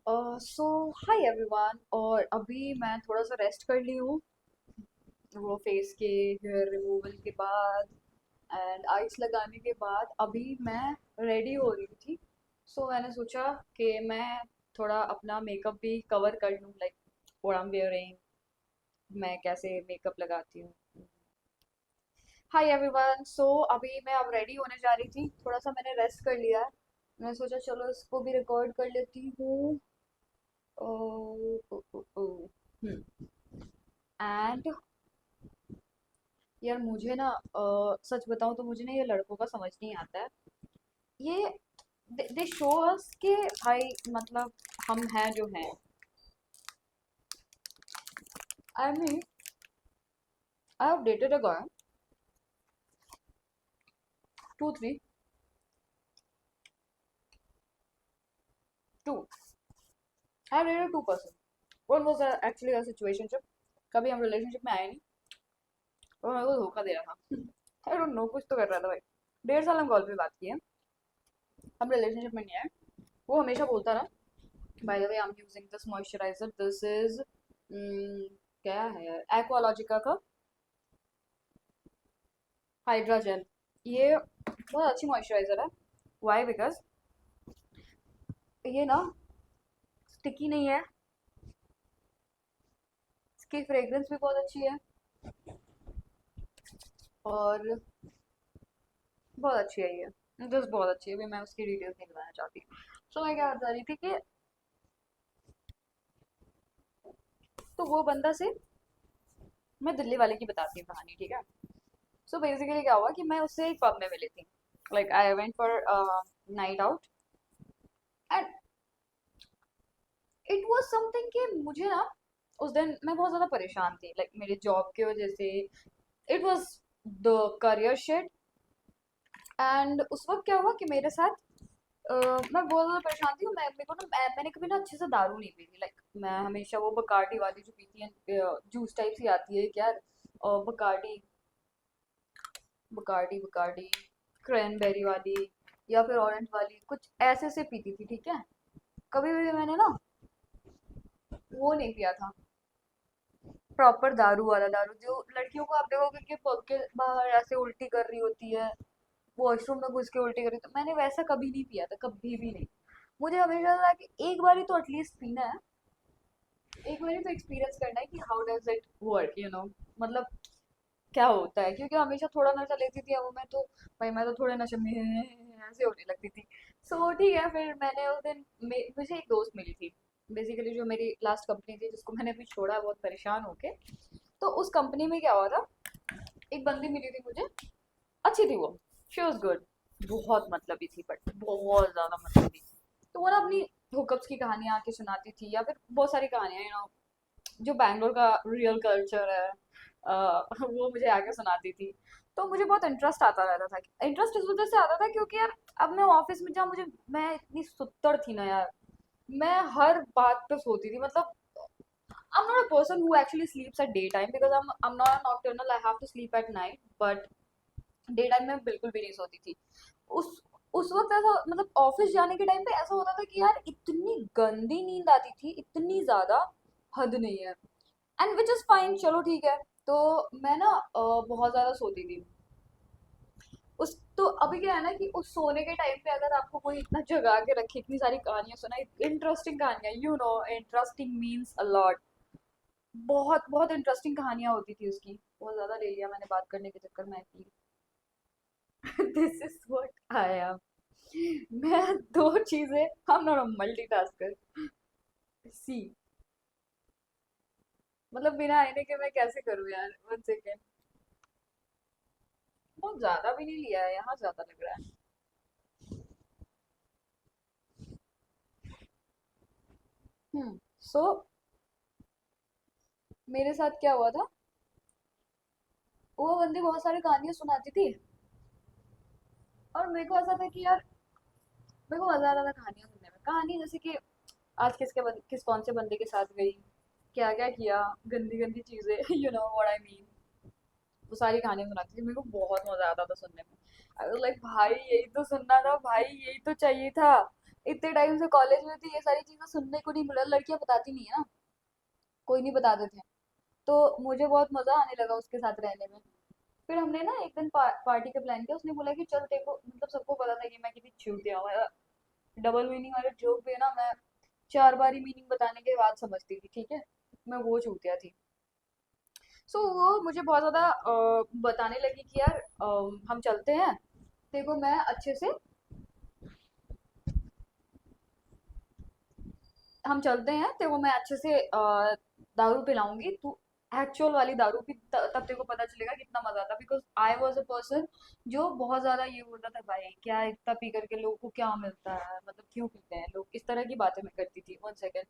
सो hi everyone. और अभी मैं थोड़ा सा रेस्ट कर ली हूँ, वो फेस के हेयर रिमूवल के बाद एंड आइस लगाने के बाद अभी मैं रेडी हो रही थी। सो मैंने सोचा कि मैं थोड़ा अपना मेकअप भी कवर कर लूँ, like what I am wearing, मैं कैसे मेकअप लगाती हूँ। Hi everyone. सो अभी मैं अब रेडी होने जा रही थी, थोड़ा सा मैंने रेस्ट कर लिया है। मैंने सोचा चलो इसको भी रिकॉर्ड कर लेती हूँ। एंड यार मुझे ना सच बताऊं तो मुझे ना ये लड़कों का समझ नहीं आता है। ये दे शो अस के भाई, मतलब हम हैं जो हैं। I mean I have dated a girl, 2 3 2 I dated 2 person. What was actually a situationship. कभी हम रिलेशनशिप में आए नहीं और मेरे को धोखा दे रहा था। आई डोंट नो, कुछ तो कर रहा था भाई। 1.5 साल हम कॉल पे बात किए, हम रिलेशनशिप में नहीं आए। वो हमेशा बोलता रहा, by the way I am using this moisturiser, this is क्या है यार, एक्वालॉजिका का हाइड्रा जेल। ये बहुत अच्छी मॉइस्चराइजर है। वाई? बिकॉज ये ना स्टिकी नहीं है, इसकी फ्रेग्रेंस भी बहुत अच्छी है और बहुत अच्छी है ये। जस्ट बहुत अच्छी है, अभी मैं उसकी डिटेल्स नहीं बताना चाहती। सो मैं क्या बता रही थी कि तो वो बंदा से, मैं दिल्ली वाले की बताती हूँ कहानी, ठीक है। सो बेसिकली क्या हुआ कि मैं उससे एक पब में मिली थी, like I went for night out and it was something कि मुझे ना उस दिन मैं बहुत ज्यादा परेशान थी, लाइक मेरे जॉब की वजह से। It was the career shit. And उस वक्त क्या हुआ कि मेरे साथ मैं बहुत ज्यादा परेशान थी। मैं मेरे को ना मैंने कभी ना अच्छे से दारू नहीं पी थी, लाइक मैं हमेशा वो बकार्डी वाली जो पीती है, जूस टाइप सी आती है क्या, बकार्डी बकार्डी बकार्डी क्रैनबेरी वाली या फिर ऑरेंज वाली, कुछ ऐसे से पीती थी, ठीक है। कभी भी मैंने ना वो नहीं पिया था, प्रॉपर दारू वाला दारू। जो लड़कियों को आप देखोगे कि पब के बाहर ऐसे उल्टी कर रही होती है, वॉशरूम में घुस के उल्टी कर रही, तो मैंने वैसा कभी नहीं पिया था, कभी भी नहीं। मुझे हमेशा लगा कि एक बारी तो एटलीस्ट पीना है, एक बारी तो एक्सपीरियंस करना है कि हाउ डज इट वर्क, मतलब क्या होता है। क्योंकि हमेशा थोड़ा नशा लेती थी, अब मैं तो भाई मैं तो थोड़े नशे में ऐसे होने लगती थी। सो ठीक है, फिर मैंने उस दिन मुझे एक दोस्त मिली थी, बेसिकली जो मेरी लास्ट कंपनी थी जिसको मैंने अभी छोड़ा बहुत परेशान होके। तो उस कंपनी में क्या हुआ था, एक बंदी मिली थी मुझे, अच्छी थी वो, शी वॉज गुड, बहुत मतलबी थी, बट बहुत ज्यादा मतलबी। तो वो ना अपनी हुकअप्स की कहानियां आके सुनाती थी, या फिर बहुत सारी कहानियां, जो बैंगलोर का रियल कल्चर है, वो मुझे आके सुनाती थी। तो मुझे बहुत इंटरेस्ट आता रहता था। इंटरेस्ट इस वजह से आता था क्योंकि यार अब मैं ऑफिस में, जहाँ मुझे, मैं इतनी सुत्तर थी ना यार, मैं हर बात पे सोती थी। मतलब I'm not a person who actually sleeps at daytime because I'm not a nocturnal. I have to sleep at night. But day time में बिल्कुल भी नहीं सोती थी। उस उस वक्त ऐसा, मतलब ऑफिस जाने के टाइम पे ऐसा होता था कि यार इतनी गंदी नींद आती थी, इतनी ज्यादा, हद नहीं है। एंड विच इज फाइन, चलो ठीक है। तो मैं ना बहुत ज्यादा सोती थी उस। तो अभी क्या है ना कि उस सोने के टाइम पे अगर आपको कोई इतना जगा के रखे, इतनी सारी कहानियां सुनाए, इंटरेस्टिंग कहानियां, इंटरेस्टिंग मीन्स अ लॉट। बहुत बहुत इंटरेस्टिंग कहानियां होती थी उसकी। बहुत ज्यादा ले लिया मैंने बात करने के चक्कर में actually. This is what I am. मैं दो चीजें, हम नॉट अ मल्टीटास्कर। सी, मतलब बिना आईने के मैं कैसे करूँ यार, 1 सेकेंड। बहुत ज्यादा भी नहीं लिया है, यहाँ ज्यादा लग रहा है। सो मेरे साथ क्या हुआ था, वो बंदी बहुत सारी कहानियां सुनाती थी और मेरे को ऐसा था कि यार मेरे को मजा आ रहा था कहानियां सुनने में। कहानी जैसे कि आज किस कौन से बंदे के साथ गई, क्या क्या किया, गंदी गंदी चीजें, you know what I mean. वो सारी कहानियां सुनाती थी, मेरे को बहुत मजा आता था सुनने में। आई वाज लाइक भाई यही तो सुनना था, भाई यही तो चाहिए था। इतने टाइम से कॉलेज में थी, ये सारी चीजें सुनने को नहीं मिला, लड़कियां बताती नहीं है ना, कोई नहीं बताते थे। तो मुझे बहुत मजा आने लगा उसके साथ रहने में। फिर हमने ना एक दिन पार्टी का प्लान किया, उसने बोला कि चल देखो, मतलब सबको पता था कि मैं कितनी चूतिया हूँ, डबल मीनिंग वाले जोक भी है ना, मैं 4 बारी मीनिंग बताने के बाद समझती थी, ठीक है, मैं वो चूतिया थी। सो वो मुझे बहुत ज्यादा बताने लगी कि यार हम चलते हैं, देखो मैं अच्छे से, हम चलते हैं तेरे को मैं अच्छे से दारू पिलाऊंगी, तू एक्चुअल वाली दारू पी, तब तेरे को पता चलेगा कितना मजा आता। Because I was a person जो बहुत ज्यादा ये बोलता था, भाई क्या इतना पी करके लोगों को क्या मिलता है, मतलब क्यों पीते हैं लोग, इस तरह की बातें मैं करती थी। 1 सेकेंड।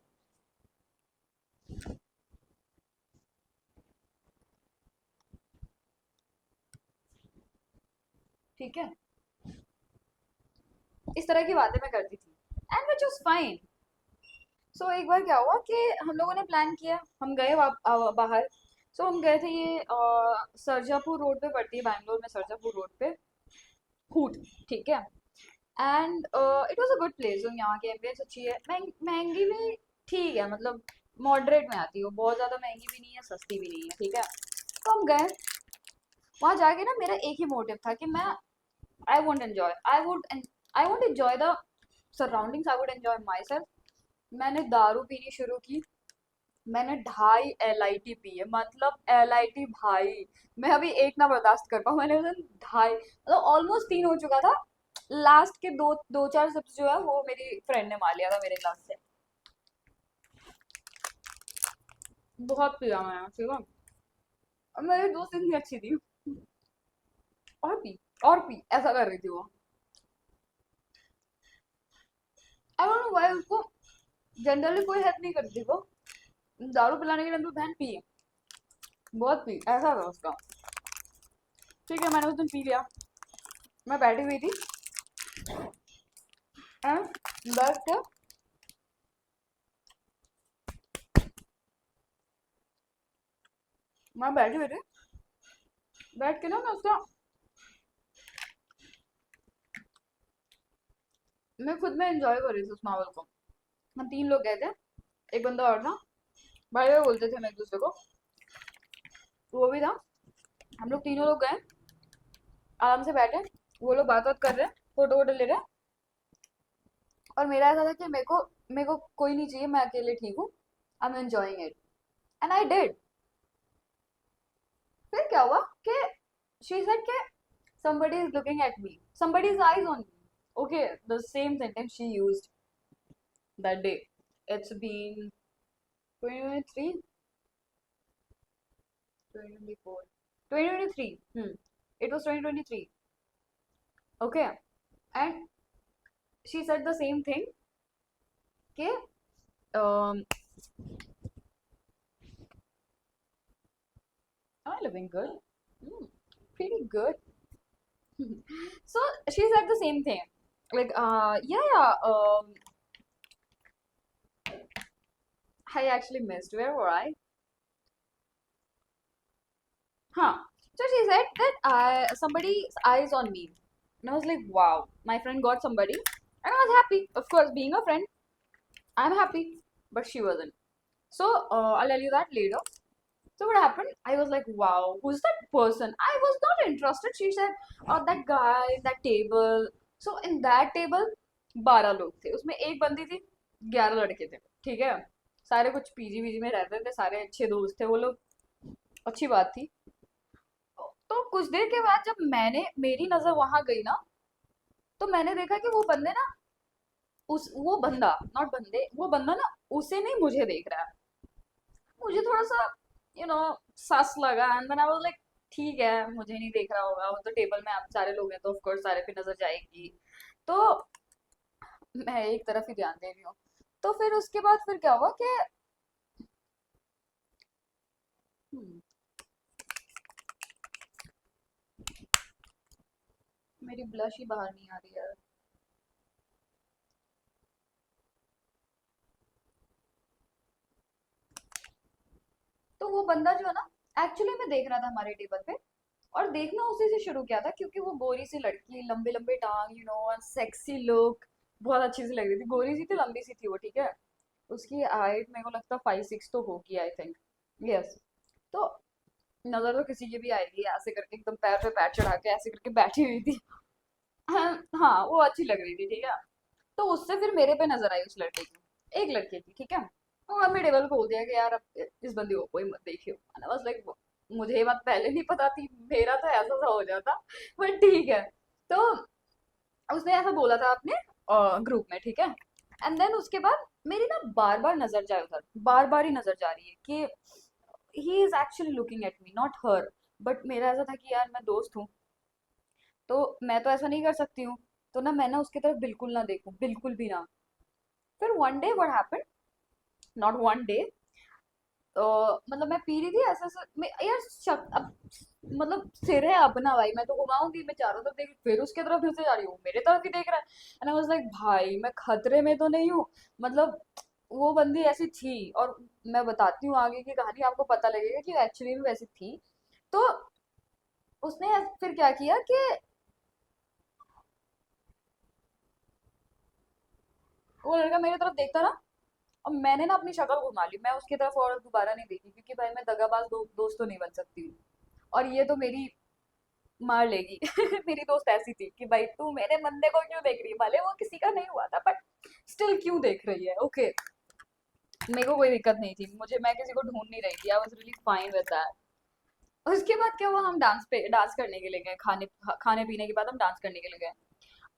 ठीक है, इस तरह की बातें मैं करती थी, एंड विच वॉज फाइन। सो एक बार क्या हुआ कि हम लोगों ने प्लान किया, हम गए बाहर। सो हम गए थे, ये सरजापुर रोड पे पड़ती है बैंगलोर में, सरजापुर रोड पे हूट, ठीक है। And it was a good place, यहाँ की एम्बियंस अच्छी है, महंगी भी ठीक है, मतलब मॉडरेट में आती है, बहुत ज़्यादा महंगी भी नहीं है, सस्ती भी नहीं है, ठीक है। तो हम गए वहाँ जाके ना, मेरा एक ही मोटिव था कि मैं I won't enjoy, I won't enjoy the surroundings, I would enjoy my self. मैंने दारू पीनी शुरू की, मैंने 2.5 LIT पी है, मतलब LIT भाई, मैं अभी एक ना बर्दाश्त कर पाऊँ, मैंने उस दिन 2.5, मतलब ऑलमोस्ट 3 हो चुका था। लास्ट के दो दो चार सिप्स जो है वो मेरी फ्रेंड ने मार लिया था मेरे ग्लास से। बहुत पिया मैं, ठीक है। और मेरी दोस्त इतनी अच्छी थी, और पी और पी ऐसा कर रही थी वो। आई डोंट नो व्हाई, उसको जनरली कोई हेल्प नहीं करती वो, दारू पिलाने के लिए तो बहन पी, बहुत पी, ऐसा था उसका। ठीक है, मैंने उस दिन पी लिया, मैं बैठी हुई थी एंड बैठ के, मैं बैठी हुई थी, बैठ के ना मैं उसका, मैं खुद में एंजॉय कर रही थी उस माहौल को। हम 3 लोग गए थे, एक बंदा और था, भाई भाई बोलते थे हम एक दूसरे को, वो भी था। हम लोग तीनों लोग गए, आराम से बैठे, वो लोग बात बात कर रहे हैं, फोटो वोटो ले रहे हैं, और मेरा ऐसा था कि मेरे को कोई नहीं चाहिए, मैं अकेले ठीक हूँ, I am enjoying it, and I did. फिर क्या हुआ कि शी सेड कि somebody is looking at me, somebody's eyes on me, okay, the same sentence she used that day. It's been 2023, 2024, 2023, it was 2023, okay. And she said the same thing कि um, am I living good? Hmm, pretty good. So she said the same thing, like yeah, yeah, I actually missed, where were I? Huh. So she said that somebody's eyes on me. And I was like, wow, my friend got somebody. And I was happy. Of course, being a friend, I'm happy. But she wasn't. So I'll tell you that later. So what happened? I was like, wow, who's that person? I was not interested. She said, oh, that guy, that table. So in that table, 12 लोग थे, उसमें एक बंदी थी, 11 लड़के थे, ठीक है। सारे कुछ पीजी वीजी में रहते थे, सारे अच्छे दोस्त थे वो लोग, अच्छी बात थी। तो कुछ देर के बाद जब मेरी नजर वहां गई ना, तो मैंने देखा कि वो बंदे ना, उस वो बंदा, नॉट बंदे, वो बंदा ना उसे नहीं मुझे देख रहा है। मुझे थोड़ा सा यू नो सस लगा, and then I was like, ठीक है मुझे नहीं देख रहा होगा, वो तो टेबल में आप सारे लोग हैं तो ऑफ कोर्स सारे पे नजर जाएगी। तो मैं एक तरफ ही ध्यान दे रही हूँ। तो फिर उसके बाद फिर क्या हुआ कि हम्म, मेरी ब्लश ही बाहर नहीं आ रही है। तो वो बंदा जो है ना, एक्चुअली मैं देख रहा था हमारे टेबल पे, और देखना उसी से शुरू किया था, क्योंकि वो गोरी सी लड़की, लंबे लंबे टांग, सेक्सी लुक, बहुत अच्छी सी लग रही थी, गोरी सी थी, लंबी सी थी वो, ठीक है। उसकी हाइट मेरे को लगता 5'6" तो होगी, आई थिंक। यस। तो नजर तो किसी की भी आएगी, ऐसे करके एकदम पैर पे पैर चढ़ा के ऐसे करके बैठी हुई थी। हाँ, वो अच्छी लग रही थी, ठीक है। तो उससे फिर मेरे पे नजर आई उस लड़के की, एक लड़के की, ठीक है। तो हमने टेबल खोल दिया कि यार अब इस बंदी को कोई मत देखियो। एंड आई वाज लाइक, मुझे ये बात पहले नहीं पता थी, मेरा तो ऐसा सा हो जाता, बट ठीक है। तो उसने ऐसा बोला था अपने ग्रुप में, ठीक है। एंड देन उसके बाद मेरी ना बार बार नजर जाए उधर, बार बार ही नजर जा रही है कि he is actually looking at me, not her. But मेरा ऐसा था कि यार मैं दोस्त हूँ, तो मैं तो ऐसा नहीं कर सकती हूँ। तो ना मैं ना उसकी तरफ बिल्कुल ना देखूं, बिल्कुल भी ना। फिर one day what happened, not one day, तो मतलब मैं पी रही थी ऐसा ऐसा यार अब मतलब सिर है अपना भाई, मैं तो घुमाऊंगी, मैं चारों तरफ देख, फिर उसके तरफ फिर से जा रही हूँ, मेरे तरफ ही देख रहा है। एंड आई वाज लाइक भाई मैं खतरे में तो नहीं हूँ, मतलब वो बंदी ऐसी थी। और मैं बताती हूँ आगे की कहानी, आपको पता लगेगा कि एक्चुअली में वैसी थी। तो उसने फिर क्या किया कि वो लड़का मेरी तरफ देखता रहा, और मैंने ना अपनी शक्ल घुमा ली, मैं उसकी तरफ और दोबारा नहीं देखी, क्योंकि भाई मैं दगाबाज दोस्त तो नहीं बन सकती हूँ। और ये तो मेरी मार लेगी। मेरी दोस्त ऐसी थी कि भाई तू मेरे बंदे को क्यों देख रही है, भले वो किसी का नहीं हुआ था, बट स्टिल क्यों देख रही है, ओके। मेरे को कोई दिक्कत नहीं थी, मुझे, मैं किसी को ढूंढ नहीं रही थी, I was really fine with that. उसके बाद क्या हुआ, हम डांस करने के लिए गए, खाने पीने के बाद हम डांस करने के लिए गए।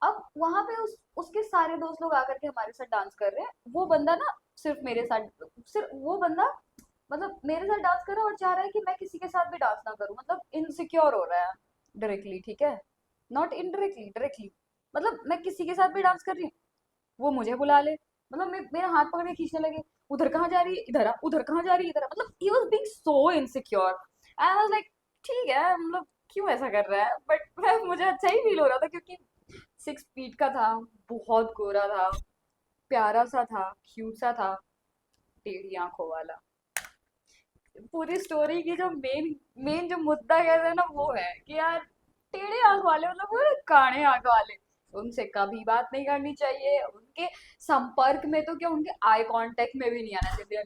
अब वहां पे उसके सारे दोस्त लोग आकर के हमारे साथ डांस कर रहे हैं, वो बंदा ना सिर्फ मेरे साथ, सिर्फ वो बंदा मतलब मेरे साथ डांस कर रहा है और चाह रहा है कि मैं किसी के साथ भी डांस ना करूं, मतलब इनसिक्योर हो रहा है डायरेक्टली, ठीक है। Not indirectly, directly. मतलब मैं किसी के साथ भी डांस कर रही हूँ, वो मुझे बुला ले, मतलब मेरा हाथ पकड़ के खींचने लगे, उधर कहाँ जा रही है, इधर आ, उधर कहाँ जा रही है, इधर आ, मतलब he was being so insecure. I was like ठीक है, मतलब क्यों ऐसा कर रहा है, बट मुझे अच्छा ही फील हो रहा था, क्योंकि 6 फीट का था, बहुत गोरा था, प्यारा सा था, क्यूट सा था, टेढ़ी आंखों वाला। पूरी स्टोरी की जो मेन मेन जो मुद्दा कहते हैं ना, वो है कि यार टेढ़े आंख वाले, मतलब वो काणे आंख वाले, उनसे कभी बात नहीं करनी चाहिए, उनके संपर्क में तो क्या, उनके आई कांटेक्ट में भी नहीं आना चाहिए,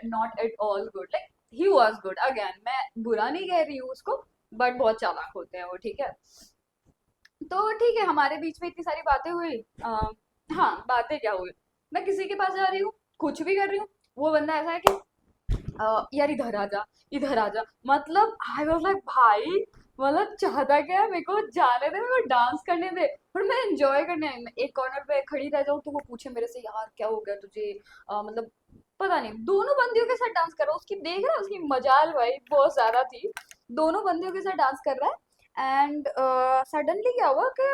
not at all good, like he was good, again मैं बुरा नहीं कह रही हूँ उसको, बट बहुत चालाक होते हैं वो, ठीक है। तो ठीक है, हमारे बीच में इतनी सारी बातें हुई। हाँ, बातें क्या हुई, मैं किसी के पास जा रही हूँ, कुछ भी कर रही हूँ, वो बंदा ऐसा है कि यार इधर आ जा, इधर आ जा, मतलब आई वाज लाइक भाई, मतलब चाहता क्या है, मेरे को जाने दे, मेरे को डांस करने दे, और मैं एंजॉय करने आई, मैं एक कॉर्नर पे खड़ी रह जाऊँ तो वो पूछे मेरे से यार क्या हो गया तुझे, मतलब पता नहीं, दोनों बंदियों के साथ डांस कर रहा है, उसकी देख रहा है, उसकी मजाल भाई बहुत ज्यादा थी, दोनों बंदियों के साथ डांस कर रहा है। एंड सडनली क्या हुआ कि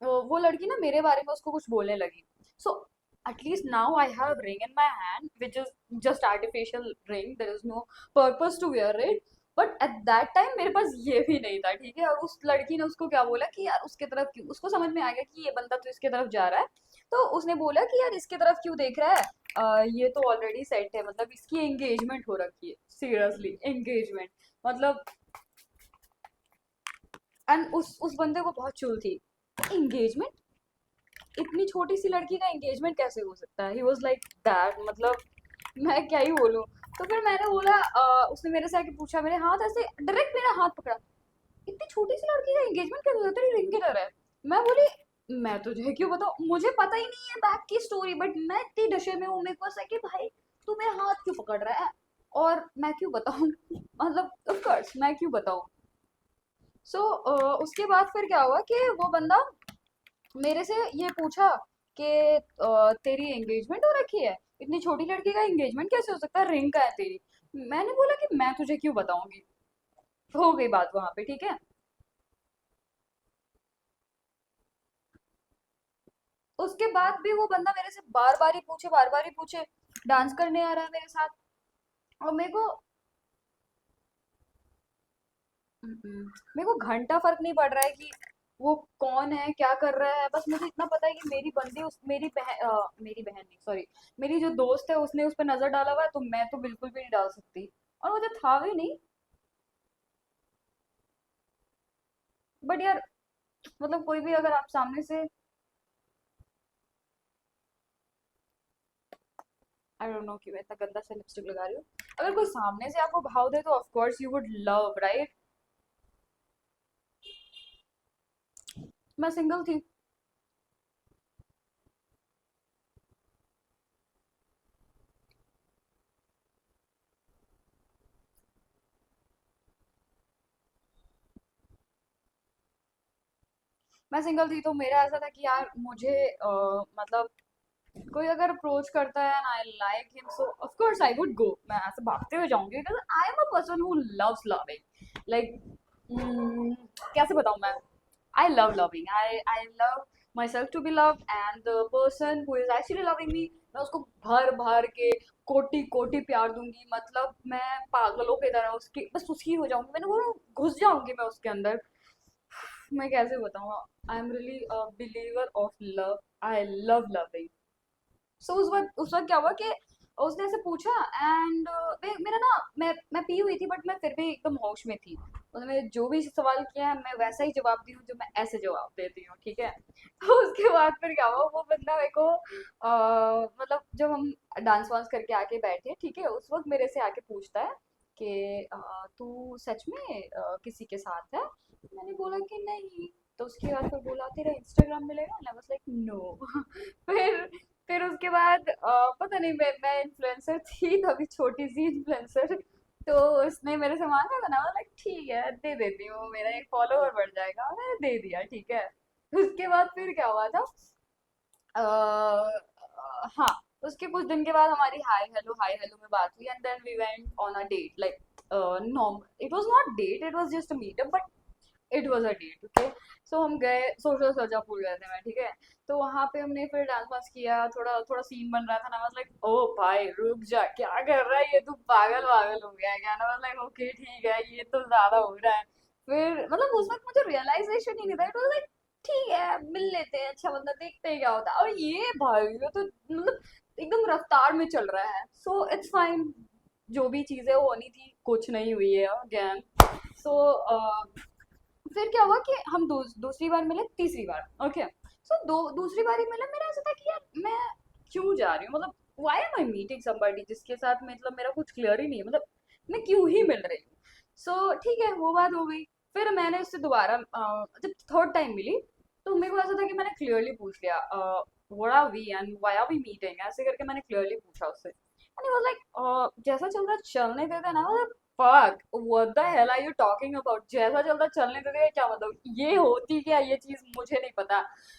वो लड़की ना मेरे बारे में उसको कुछ बोलने लगी। So at least now I have ring in my hand which is just artificial ring, there is no purpose to wear it, but at that time मेरे पास ये भी नहीं था, ठीक है। और उस लड़की ने उसको क्या बोला कि यार उसके तरफ क्यों, उसको समझ में आ गया कि ये बंदा तो इसके तरफ जा रहा है, तो उसने बोला कि यार इसके तरफ क्यों देख रहा है, ये तो ऑलरेडी सेट है, मतलब इसकी एंगेजमेंट हो रखी है, सीरियसली एंगेजमेंट, मतलब। एंड उस बंदे को बहुत चुल थी, एंगेजमेंट, इतनी छोटी सी लड़की का एंगेजमेंट कैसे हो सकता है, ही वॉज लाइक दैट, मतलब मैं क्या ही बोलूं। तो फिर मैंने बोला, उसने मेरे से आके पूछा, मेरे हाथ ऐसे डायरेक्ट मेरा हाथ पकड़ा, इतनी छोटी सी लड़की का एंगेजमेंट कैसे होता है, रिंग किधर है। मैं बोली मैं तुझे क्यों बताऊं, मुझे पता ही नहीं है बैक की स्टोरी, बट मैं इतनी नशे में हूँ, मेरे को ऐसा कि भाई तू मेरा हाथ क्यों पकड़ रहा है, और मैं क्यों बताऊं। मतलब ऑफ कोर्स मैं क्यों बताऊं। सो उसके बाद फिर क्या हुआ कि वो बंदा मेरे से ये पूछा कि तेरी एंगेजमेंट हो रखी है, इतनी छोटी लड़की का एंगेजमेंट कैसे हो सकता है, रिंग का है तेरी। मैंने बोला कि मैं तुझे क्यों बताऊंगी, हो गई बात वहां पे, ठीक है। उसके बाद भी वो बंदा मेरे से बार बार ही पूछे, बार बार ही पूछे, डांस करने आ रहा है मेरे साथ, और मेरे को घंटा फर्क नहीं पड़ रहा है कि वो कौन है, क्या कर रहा है, बस मुझे इतना पता है कि मेरी बंदी, उस मेरी बहन नहीं, सॉरी, मेरी जो दोस्त है उसने उस पर नजर डाला हुआ है, तो मैं तो बिल्कुल भी नहीं डाल सकती, और मुझे था भी नहीं। बट यार मतलब कोई भी अगर आप सामने से आई डोंट नो क्यों मैं इतना गंदा सा लिपस्टिक लगा रही हूँ। अगर कोई सामने से आपको भाव दे तो of course you would love, right? मैं सिंगल थी। मैं सिंगल थी तो मेरा ऐसा था कि यार मुझे मतलब कोई अगर अप्रोच करता है and I like him so of course I would go. मैं ऐसे भागते हुए जाऊंगी because I am a person who loves loving, like कैसे बताऊं मैं। I love loving. I love myself to be loved and the person who is actually loving me, मैं उसको भर भर के कोटि कोटि प्यार दूंगी। मतलब मैं पागलों की तरह उसकी बस उसकी हो जाऊंगी, मैंने वो घुस जाऊंगी मैं उसके अंदर। मैं कैसे बताऊँ। I am really believer of love. I love loving. So उस वक्त क्या हुआ कि उसने ऐसे पूछा एंड मेरा ना मैं पी हुई थी बट मैं फिर भी एकदम होश में थी। उसने जो भी सवाल किया है मैं वैसा ही जवाब दी हूँ जो मैं ऐसे जवाब देती हूँ, ठीक है। तो उसके बाद फिर क्या हुआ, वो बंदा मेरे को मतलब जब हम डांस वांस करके आके बैठे, ठीक है, उस वक्त मेरे से आके पूछता है कि तू सच में किसी के साथ है? मैंने बोला कि नहीं। तो उसके बाद फिर बोला तेरा इंस्टाग्राम मिलेगा, आई वाज लाइक नो। फिर फिर उसके बाद पता नहीं मैं इन्फ्लुएंसर थी तभी, छोटी सी इन्फ्लुएंसर। तो उसने मेरे से मांगा था ना, लाइक ठीक है दे देती हूँ, मेरा एक फॉलोवर बढ़ जाएगा, मैंने दे दिया, ठीक है। उसके बाद फिर क्या हुआ था, हाँ, उसके कुछ दिन के बाद हमारी हाय हेलो में बात हुई and then we went on a date, like normal, it was not date, it was just a meetup but it was a date, okay. So हम गए सोशल सरजापुर गए थे मैं, ठीक है। तो वहां पे हमने फिर डांस वांस किया, थोड़ा थोड़ा सीन बन रहा था ना, लाइक ओ भाई रुक जा, क्या कर रहा है ये, तू पागल वागल हो गया है क्या ना, लाइक ओके ठीक है ये तो ज्यादा हो रहा है। फिर मतलब उस वक्त मुझे रियलाइजेशन ही नहीं था, इट वाज लाइक ठीक है मिल लेते हैं, अच्छा बंदा, देखते हैं क्या होता है। और ये भाई ये तो मतलब एकदम रफ्तार में चल रहा है, सो इट्स फाइन। जो भी चीजें होनी थी कुछ नहीं हुई है अगेन। सो फिर क्या हुआ कि हम दूसरी बार मिले, तीसरी बार, ओके। सो दूसरी बार ही मिले, मेरा ऐसा था कि यार मैं क्यों जा रही हूँ, मतलब why am I meeting somebody जिसके साथ मतलब मेरा कुछ क्लियर ही नहीं है, मतलब मैं क्यों ही मिल रही हूँ। सो ठीक है वो बात हो गई। फिर मैंने उससे दोबारा जब थर्ड टाइम मिली तो मेरे को ऐसा था कि मैंने क्लियरली पूछ लिया what are we and why are we meeting, ऐसे करके मैंने क्लियरली पूछा उससे एंड ही वाज लाइक जैसा चल रहा चलने देते ना। Fuck what the hell are you talking about, जैसा चलता चलने दे देगा, क्या मतलब ये होती क्या ये चीज मुझे नहीं पता।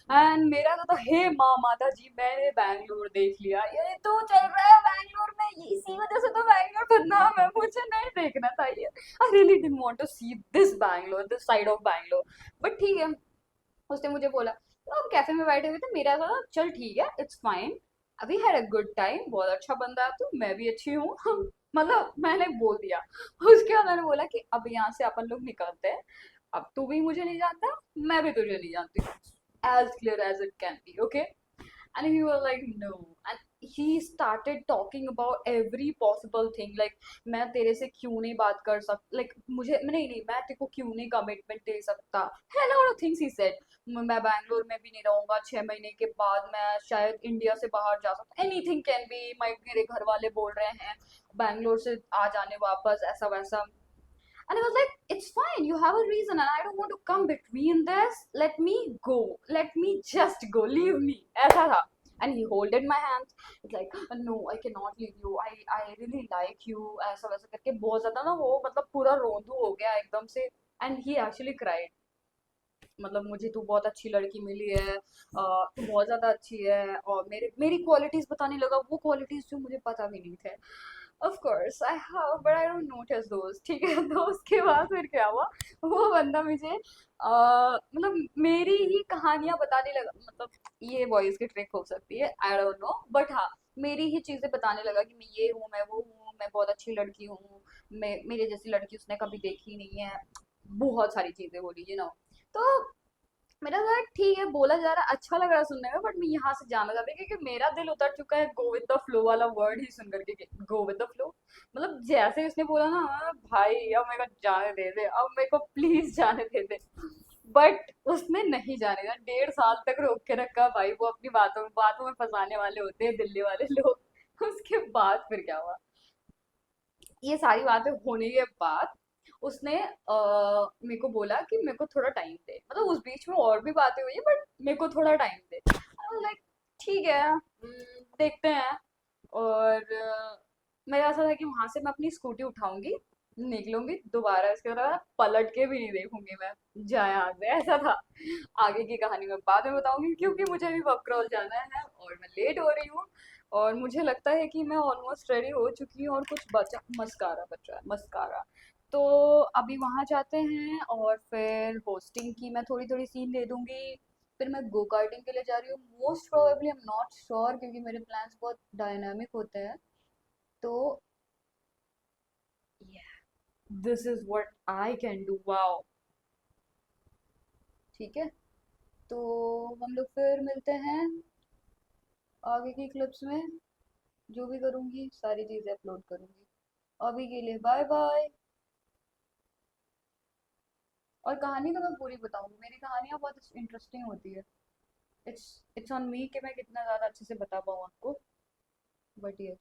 एंड मेरा तो हे माँ माता जी मैंने बैंगलोर देख लिया, ये तो चल रहा है बैंगलोर में, ये इसी वजह से तो बैंगलोर बदनाम है, मुझे नहीं देखना था ये। I really didn't want to see this Bangalore, this side of Bangalore. But ठीक है, उसने मुझे बोला तो हम कैफे में बैठे हुए थे, मेरा था चल ठीक है इट्स फाइन, अभी हैड अ गुड टाइम, बहुत अच्छा बंदा है तू, मैं भी अच्छी हूँ। मतलब मैंने बोल दिया। उसके बाद मैंने बोला कि अब यहाँ से अपन लोग निकलते हैं, अब तू भी मुझे नहीं जानता, मैं भी तुझे नहीं जानती, as clear as it can be, okay. And he was like no, and he started talking about every possible thing, like मैं तेरे से क्यों नहीं बात कर सकता, like मुझे नहीं नहीं मैं तेरे को क्यों नहीं कमिटमेंट दे सकता, है ना थिंग्स ही सेड। मैं बैंगलोर में भी नहीं रहूंगा, 6 महीने के बाद मैं शायद इंडिया से बाहर जा सकता, एनीथिंग कैन बी, मेरे घर वाले बोल रहे हैं बैंगलोर से आ जाने वापस, ऐसा वैसा। And I was like, it's fine, you have a reason, and I don't want to come between this. Let me go. Let me just go. Leave me. ऐसा था. And he holded my hands. It's like, no, I cannot leave you. I really like you. ऐसा वैसा करके बहुत ज़्यादा ना वो मतलब पूरा रोंदू हो गया एकदम से. And he actually cried. मतलब मुझे तू बहुत अच्छी लड़की मिली है, तू बहुत ज़्यादा अच्छी है, और मेरी क्वालिटीज़ बताने लगा, वो क्वालिटीज़ जो मुझे पता भी नहीं थे। Of course I have but I don't notice those, ठीक है। तो उसके बाद फिर क्या हुआ, वो बंदा मुझे मतलब मेरी ही कहानियां बताने लगा, मतलब ये बॉयज की ट्रिक हो सकती है, आई डोंट नो, बट हाँ मेरी ही चीजें बताने लगा कि मैं ये हूँ, मैं वो हूँ, मैं बहुत अच्छी लड़की हूँ, मैं मेरे जैसी लड़की उसने कभी देखी नहीं है, बहुत सारी चीजें बोली, यू नो। तो मेरा था ठीक है, बोला जा रहा है, अच्छा लग रहा है सुनने में, बट मैं यहाँ से जाना चाहती हूँ क्योंकि मेरा दिल उतर चुका है गो विद द फ्लो वाला वर्ड ही सुन करके, गो विद द फ्लो। मतलब जैसे ही उसने बोला ना, भाई अब मेरे को जाने दे दे, अब मेरे को प्लीज जाने दे दे। बट उसने नहीं जाने दिया, 1.5 साल तक रोक के रखा भाई, वो अपनी बातों बातों में फंसाने वाले होते हैं दिल्ली वाले लोग। उसके बाद फिर क्या हुआ, ये सारी बातें होने के बाद उसने मेरे को बोला कि मेरे को थोड़ा टाइम दे, मतलब उस बीच में और भी बातें हुई बट मेरे को थोड़ा टाइम दे। लाइक ठीक है, देखते हैं। और मेरा ऐसा था कि वहां से मैं अपनी स्कूटी उठाऊंगी, निकलूंगी दोबारा, इसके बाद पलट के भी नहीं देखूंगी मैं, जाए यहाँ से, ऐसा था। आगे की कहानी मैं बाद में बताऊंगी क्योंकि मुझे अभी पब क्रॉल जाना है और मैं लेट हो रही हूँ। और मुझे लगता है कि मैं ऑलमोस्ट रेडी हो चुकी हूँ और कुछ बचा, मस्कारा बच रहा है, मस्कारा। तो अभी वहां जाते हैं और फिर होस्टिंग की मैं थोड़ी थोड़ी सीन दे दूंगी। फिर मैं गो कार्टिंग के लिए जा रही हूँ, most probably, I am not sure क्योंकि मेरे प्लान्स बहुत डायनामिक होते हैं। तो this is what I can do, wow. ठीक है, तो हम लोग फिर मिलते हैं आगे की क्लिप्स में। जो भी करूँगी सारी चीज़ें अपलोड करूँगी। अभी के लिए बाय बाय। और कहानी तो मैं पूरी बताऊंगी, मेरी कहानियाँ बहुत इंटरेस्टिंग होती है। इट्स इट्स ऑन मी कि मैं कितना ज़्यादा अच्छे से बता पाऊँ आपको, बट यस।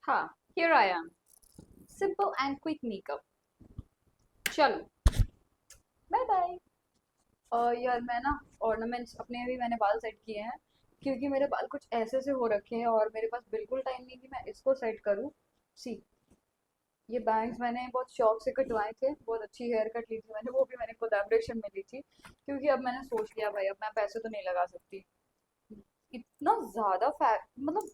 हाँ, here I am, simple and quick makeup. चलो, बाय बाय। और यार मैं ना ऑर्नामेंट्स अपने भी मैंने बाल सेट किए हैं, क्योंकि मेरे बाल कुछ ऐसे से हो रखे हैं और मेरे पास बिल्कुल टाइम नहीं कि मैं इसको सेट करूँ। सी, ये बैंग्स मैंने बहुत शौक से कटवाए थे, बहुत अच्छी हेयर कट ली थी मैंने, वो भी मैंने कोलैबोरेशन में ली थी, क्योंकि अब मैंने सोच लिया भाई अब मैं पैसे तो नहीं लगा सकती। इतना ज्यादा फैट, मतलब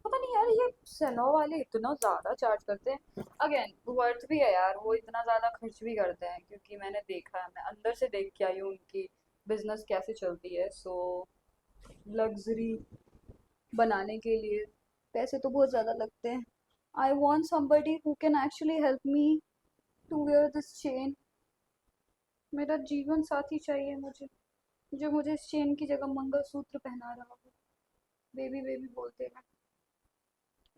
पता नहीं यार, ये सेनो वाले इतना ज्यादा चार्ज करते हैं। अगेन वर्थ भी है यार, वो इतना ज्यादा खर्च भी करते हैं, क्योंकि मैंने देखा है, मैं अंदर से देख के आई हूँ उनकी बिजनेस कैसे चलती है। सो लग्जरी बनाने के लिए पैसे तो बहुत ज्यादा लगते हैं। I want somebody who can actually help me to wear this chain। मेरा जीवन साथी चाहिए मुझे, जो मुझे इस चेन की जगह मंगलसूत्र पहना रहा हो। बेबी बेबी बोलते हैं।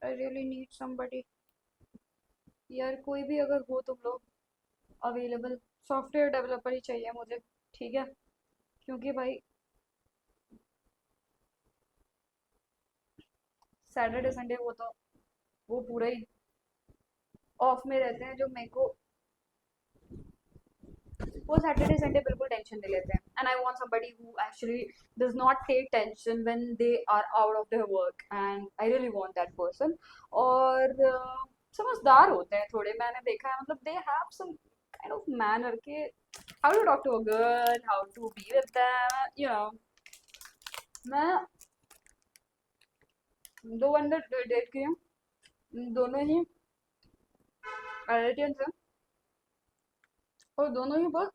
I really need somebody। यार कोई भी अगर हो तुम लोग अवेलेबल, सॉफ्टवेयर डेवलपर ही चाहिए मुझे, ठीक है? क्योंकि भाई सैटरडे संडे वो तो वो पूरा ही ऑफ में रहते हैं, जो मेरे को वो सैटरडे संडे बिल्कुल टेंशन नहीं लेते हैं। And I want somebody who actually does not take tension when they are out of their work, and I really want that person. और समझदार होते हैं थोड़े, मैंने देखा है, मतलब they have some kind of manner के how to talk to a girl, how to be with them, you know. मैं दो बंदे डेट किए हैं, दोनों ही अरेबियंस हैं और दोनों ही बहुत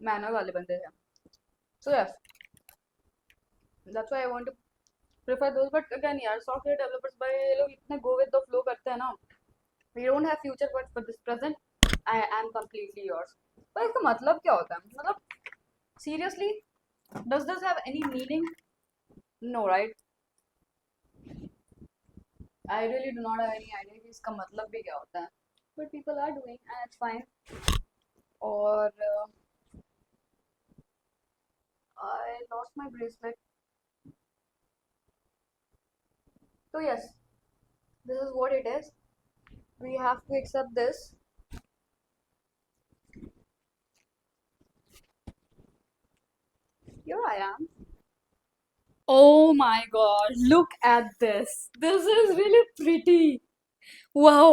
मैनर वाले बंदे हैं। So yes, that's why I want prefer those. But again यार सॉफ्टवेयर डेवलपर्स भाई ये लोग इतने गो विद द फ्लो करते हैं ना, we don't have future but for this present I am completely yours. पर इसका मतलब क्या होता है, मतलब seriously, does this have any meaning? No right. I really do not have any idea कि इसका मतलब भी क्या होता है, but people are doing and it's fine. और आई लॉस्ट माय ब्रेसलेट। तो yes, this is what it is, we have to accept this. Here I am. Oh my god, look at this. This is really pretty. Wow.